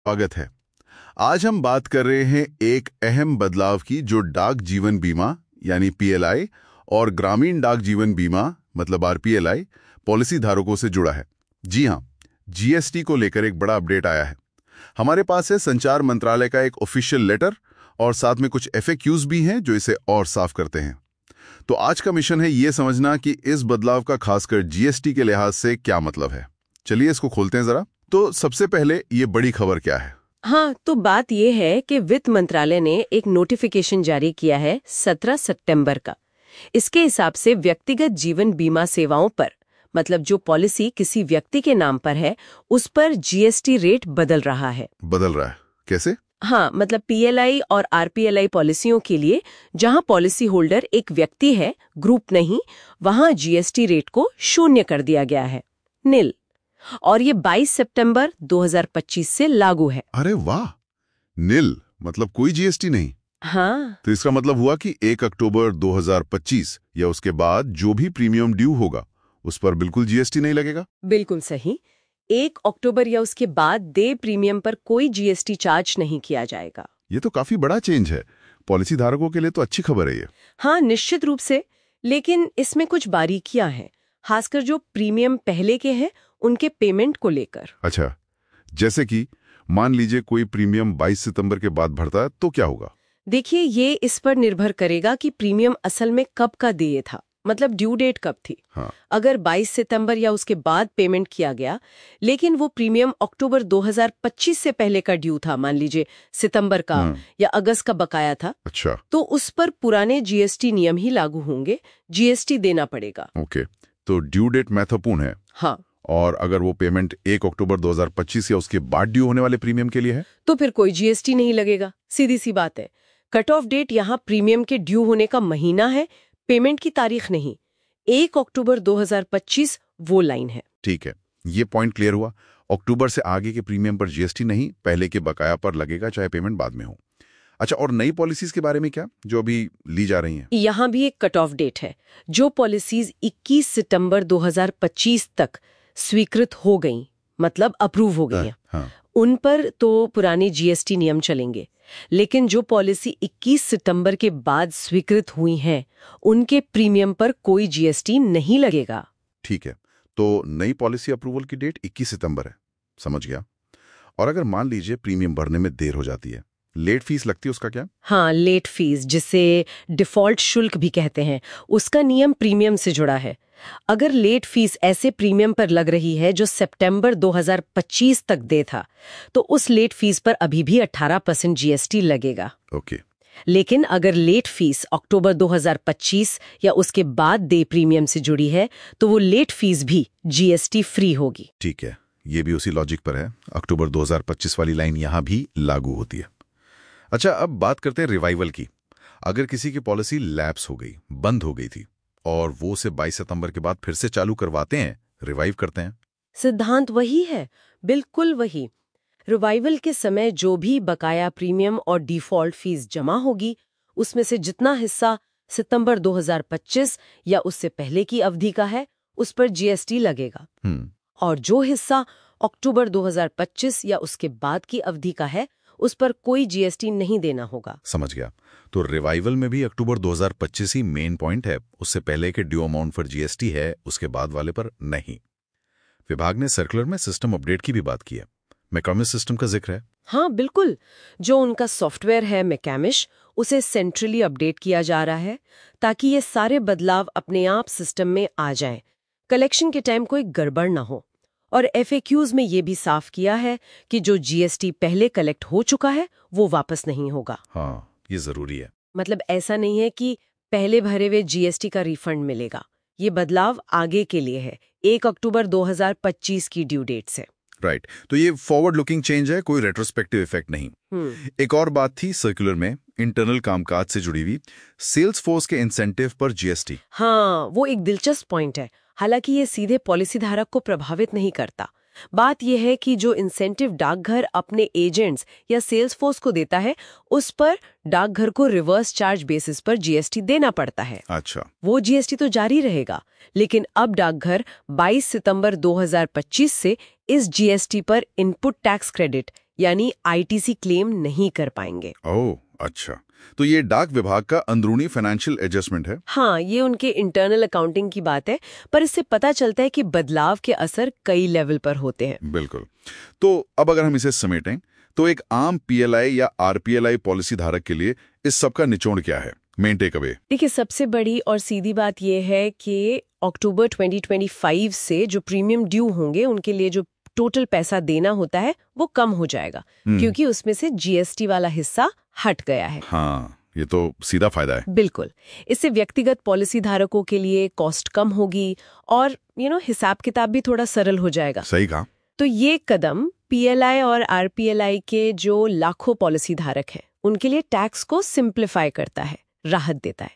स्वागत है। आज हम बात कर रहे हैं एक अहम बदलाव की जो डाक जीवन बीमा यानी पीएलआई और ग्रामीण डाक जीवन बीमा मतलब आरपीएलआई पॉलिसी धारकों से जुड़ा है। जी हाँ, जीएसटी को लेकर एक बड़ा अपडेट आया है। हमारे पास है संचार मंत्रालय का एक ऑफिशियल लेटर और साथ में कुछ एफएक्यूज भी हैं जो इसे और साफ करते हैं। तो आज का मिशन है ये समझना कि इस बदलाव का खासकर जीएसटी के लिहाज से क्या मतलब है। चलिए इसको खोलते हैं जरा। तो सबसे पहले ये बड़ी खबर क्या है? हाँ, तो बात ये है कि वित्त मंत्रालय ने एक नोटिफिकेशन जारी किया है 17 सितंबर का। इसके हिसाब से व्यक्तिगत जीवन बीमा सेवाओं पर, मतलब जो पॉलिसी किसी व्यक्ति के नाम पर है, उस पर जीएसटी रेट बदल रहा है। बदल रहा है? कैसे? हाँ, मतलब पीएलआई और आरपीएलआई पॉलिसियों के लिए जहां पॉलिसी होल्डर एक व्यक्ति है, ग्रुप नहीं, वहां जीएसटी रेट को 0 कर दिया गया है, निल। और ये 22 सितंबर 2025 से लागू है। अरे वाह, निल मतलब कोई जीएसटी नहीं। हाँ, तो इसका मतलब हुआ कि 1 अक्टूबर 2025 या उसके बाद जो भी प्रीमियम ड्यू होगा उस पर बिल्कुल जीएसटी नहीं लगेगा। बिल्कुल सही। 1 अक्टूबर या उसके बाद देय प्रीमियम पर कोई जीएसटी चार्ज नहीं किया जाएगा। ये तो काफी बड़ा चेंज है। पॉलिसी धारकों के लिए तो अच्छी खबर है ये। हाँ, निश्चित रूप से। लेकिन इसमें कुछ बारीकियां हैं, खासकर जो प्रीमियम पहले के हैं उनके पेमेंट को लेकर। अच्छा, जैसे कि मान लीजिए कोई प्रीमियम 22 सितंबर के बाद भरता है तो क्या होगा? देखिए, ये इस पर निर्भर करेगा कि प्रीमियम असल में कब का देय था, मतलब ड्यू डेट कब थी। हाँ। अगर 22 सितंबर या उसके बाद पेमेंट किया गया, लेकिन वो प्रीमियम अक्टूबर 2025 से पहले का ड्यू था, मान लीजिए सितंबर का या अगस्त का बकाया था, अच्छा, तो उस पर पुराने जीएसटी नियम ही लागू होंगे, जीएसटी देना पड़ेगा। ओके, तो ड्यू डेट महत्वपूर्ण है। हाँ, और अगर वो पेमेंट 1 अक्टूबर 2025 या उसके बाद ड्यू होने वाले प्रीमियम के लिए है तो फिर कोई जीएसटी नहीं लगेगा। सीधी सी बात है। कट ऑफ डेट यहाँ प्रीमियम के ड्यू होने का महीना है, पेमेंट की तारीख नहीं। 1 अक्टूबर 2025 वो लाइन है। ठीक है, ये पॉइंट क्लियर हुआ। अक्टूबर से आगे के प्रीमियम पर जीएसटी नहीं, पहले के बकाया पर लगेगा, चाहे पेमेंट बाद में हो। अच्छा, और नई पॉलिसीज के बारे में क्या, जो अभी ली जा रही हैं? यहाँ भी एक कट ऑफ डेट है। जो पॉलिसीज 21 सितंबर 2025 तक स्वीकृत हो गईं, मतलब अप्रूव हो गई हैं, हाँ। उन पर तो पुराने जीएसटी नियम चलेंगे। लेकिन जो पॉलिसी 21 सितंबर के बाद स्वीकृत हुई हैं, उनके प्रीमियम पर कोई जीएसटी नहीं लगेगा। ठीक है, तो नई पॉलिसी अप्रूवल की डेट 21 सितंबर है, समझ गया। और अगर मान लीजिए प्रीमियम भरने में देर हो जाती है, लेट फीस लगती है, उसका क्या? हाँ, लेट फीस, जिसे डिफॉल्ट शुल्क भी कहते हैं, उसका नियम प्रीमियम से जुड़ा है। अगर लेट फीस ऐसे प्रीमियम पर लग रही है जो सितंबर 2025 तक दे था, तो उस लेट फीस पर अभी भी 18% जीएसटी लगेगा। ओके। लेकिन अगर लेट फीस अक्टूबर 2025 या उसके बाद दे प्रीमियम से जुड़ी है, तो वो लेट फीस भी जीएसटी फ्री होगी। ठीक है, ये भी उसी लॉजिक पर है। अक्टूबर 2025 वाली लाइन यहां भी लागू होती है। अच्छा, अब बात करते हैं रिवाइवल की। अगर किसी की पॉलिसी लैप्स हो गई, बंद हो गई थी, और वो उसे 22 सितंबर के बाद फिर से चालू करवाते हैं, रिवाइव करते हैं। सिद्धांत वही है, बिल्कुल वही। रिवाइवल के समय जो भी बकाया प्रीमियम और डिफॉल्ट फीस जमा होगी, उसमें से जितना हिस्सा सितंबर 2025 या उससे पहले की अवधि का है, उस पर जीएसटी लगेगा। और जो हिस्सा अक्टूबर 2025 या उसके बाद की अवधि का है, उस पर कोई जीएसटी नहीं देना होगा। समझ गया। तो रिवाइवल में भी अक्टूबर 2025 ही मेन पॉइंट है, उससे पहले के ड्यू अमाउंट पर जीएसटी है, उसके बाद वाले पर नहीं। विभाग ने सर्कुलर में सिस्टम अपडेट की भी बात की है। मैकामिश सिस्टम का जिक्र है। हाँ, बिल्कुल। जो उनका सॉफ्टवेयर है मैकामिश, उसे सेंट्रली अपडेट किया जा रहा है ताकि ये सारे बदलाव अपने आप सिस्टम में आ जाएं, कलेक्शन के टाइम कोई गड़बड़ ना हो। और एफएक्यूज में ये भी साफ किया है कि जो जीएसटी पहले कलेक्ट हो चुका है वो वापस नहीं होगा। हाँ, ये जरूरी है। मतलब ऐसा नहीं है कि पहले भरे हुए जीएसटी का रिफंड मिलेगा। ये बदलाव आगे के लिए है, 1 अक्टूबर 2025 की ड्यू डेट से। राइट, तो ये फॉरवर्ड लुकिंग चेंज है, कोई रेट्रोस्पेक्टिव इफेक्ट नहीं। एक और बात थी सर्कुलर में, इंटरनल कामकाज से जुड़ी हुई सेल्स फोर्स के इंसेंटिव पर जीएसटी। हाँ, वो एक दिलचस्प पॉइंट है। हालांकि ये सीधे पॉलिसी धारक को प्रभावित नहीं करता। बात यह है कि जो इंसेंटिव डाकघर अपने एजेंट्स या सेल्स फोर्स को देता है, उस पर डाकघर को रिवर्स चार्ज बेसिस पर जीएसटी देना पड़ता है। अच्छा, वो जीएसटी तो जारी रहेगा, लेकिन अब डाकघर 22 सितंबर 2025 से इस जीएसटी पर इनपुट टैक्स क्रेडिट यानी आईटीसी क्लेम नहीं कर पाएंगे। ओह अच्छा, तो ये डाक विभाग का अंदरूनी फाइनेंशियल एडजस्टमेंट है। हाँ, ये उनके इंटरनल अकाउंटिंग की बात है, पर इससे पता चलता है कि बदलाव के असर कई लेवल पर होते हैं। बिल्कुल। तो अब अगर हम इसे समेटें तो एक आम पीएलआई या आरपीएलआई पॉलिसी धारक के लिए इस सब का निचोड़ क्या है, मेन टेक अवे? देखिए, सबसे बड़ी और सीधी बात यह है कि अक्टूबर 2025 से जो प्रीमियम ड्यू होंगे उनके लिए जो टोटल पैसा देना होता है वो कम हो जाएगा, क्योंकि उसमें से जीएसटी वाला हिस्सा हट गया है। हाँ, ये तो सीधा फायदा है। बिल्कुल। इससे व्यक्तिगत पॉलिसी धारकों के लिए कॉस्ट कम होगी और हिसाब किताब भी थोड़ा सरल हो जाएगा। सही कहा। तो ये कदम पीएलआई और आरपीएलआई के जो लाखों पॉलिसी धारक हैं उनके लिए टैक्स को सिंप्लीफाई करता है, राहत देता है।